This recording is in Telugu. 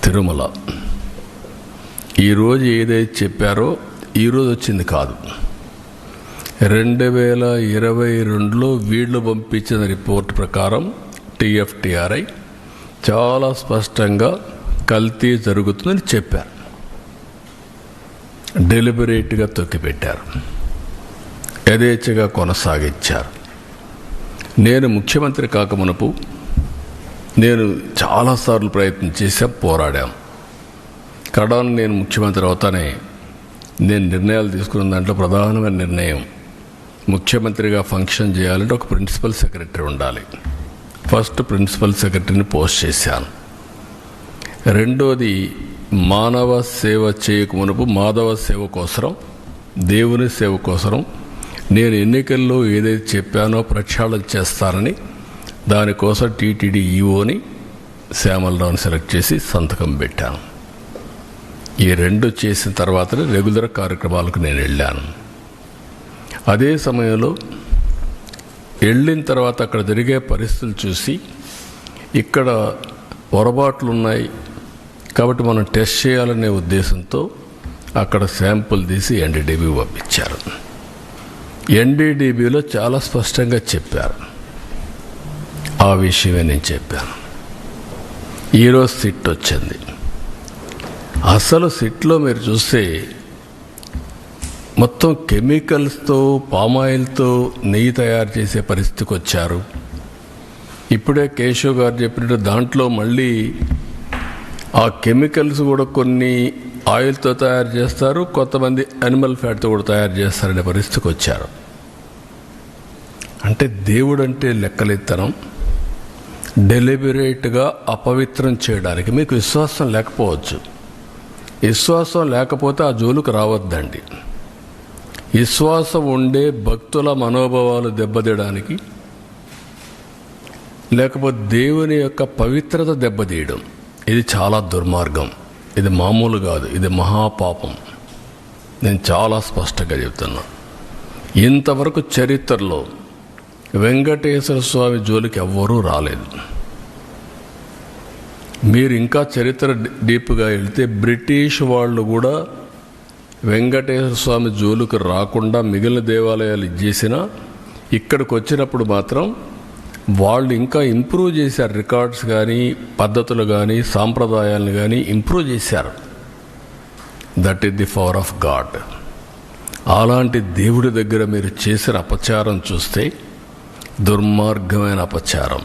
తిరుమల ఈరోజు ఏదైతే చెప్పారో ఈరోజు వచ్చింది కాదు. 2022లో వీళ్ళు పంపించిన రిపోర్ట్ ప్రకారం TFTRI చాలా స్పష్టంగా కల్తీ జరుగుతుందని చెప్పారు. డెలిబరేట్గా తొక్కిపెట్టారు, యథేచ్ఛగా కొనసాగించారు. నేను ముఖ్యమంత్రి కాకమునపు నేను చాలాసార్లు ప్రయత్నం చేశాం, పోరాడాం. కడాను నేను ముఖ్యమంత్రి అవుతానే నేను నిర్ణయాలు తీసుకున్న దాంట్లో ప్రధానమైన నిర్ణయం, ముఖ్యమంత్రిగా ఫంక్షన్ చేయాలంటే ఒక ప్రిన్సిపల్ సెక్రటరీ ఉండాలి. ఫస్ట్ ప్రిన్సిపల్ సెక్రటరీని పోస్ట్ చేశాను. రెండోది, మానవ సేవ చేయకమునుపు మాధవ సేవ కోసరం, దేవుని సేవ కోసరం నేను ఎన్నికల్లో ఏదైతే చెప్పానో ప్రక్షాళన చేస్తానని దానికోసం టీటీడీ ఈఓని శ్యామలరావుని సెలెక్ట్ చేసి సంతకం పెట్టాను. ఈ రెండు చేసిన తర్వాతనే రెగ్యులర్ కార్యక్రమాలకు నేను వెళ్ళాను. అదే సమయంలో వెళ్ళిన తర్వాత అక్కడ జరిగే పరిస్థితులు చూసి ఇక్కడ పొరపాట్లు ఉన్నాయి కాబట్టి మనం టెస్ట్ చేయాలనే ఉద్దేశంతో అక్కడ శాంపుల్ తీసి NDDB పంపించారు. NDDBలో చాలా స్పష్టంగా చెప్పారు. ఆ విషయమే నేను చెప్పాను. ఈరోజు సిట్ వచ్చింది. అసలు సిట్లో మీరు చూస్తే మొత్తం కెమికల్స్తో, పామాయిల్తో నెయ్యి తయారు చేసే పరిస్థితికి వచ్చారు. ఇప్పుడే కేశవ్ గారు చెప్పినట్టు దాంట్లో మళ్ళీ ఆ కెమికల్స్ కూడా కొన్ని ఆయిల్తో తయారు చేస్తారు, కొంతమంది యానిమల్ ఫ్యాట్తో కూడా తయారు చేస్తారనే పరిస్థితికి వచ్చారు. అంటే దేవుడు అంటే లెక్కలెత్తనం, డెలిబరేట్గా అపవిత్రం చేయడానికి. మీకు విశ్వాసం లేకపోవచ్చు, విశ్వాసం లేకపోతే ఆ జోలుకు రావద్దండి. విశ్వాసం ఉండే భక్తుల మనోభావాలు దెబ్బతీయడానికి, లేకపోతే దేవుని యొక్క పవిత్రత దెబ్బతీయడం, ఇది చాలా దుర్మార్గం. ఇది మామూలు కాదు, ఇది మహాపాపం. నేను చాలా స్పష్టంగా చెప్తున్నా. ఇంతవరకు చరిత్రలో వెంకటేశ్వర స్వామి జోలికి ఎవ్వరూ రాలేదు. మీరు ఇంకా చరిత్ర డీప్గా వెళ్తే బ్రిటిష్ వాళ్ళు కూడా వెంకటేశ్వర స్వామి జోలికి రాకుండా మిగిలిన దేవాలయాలు చేసినా ఇక్కడికి వచ్చినప్పుడు మాత్రం వాళ్ళు ఇంకా ఇంప్రూవ్ చేశారు. రికార్డ్స్ కానీ, పద్ధతులు కానీ, సాంప్రదాయాలను కానీ ఇంప్రూవ్ చేశారు. That is the power of God. అలాంటి దేవుడి దగ్గర మీరు చేసిన అపచారం చూస్తే దుర్మార్గమైన అపచారం.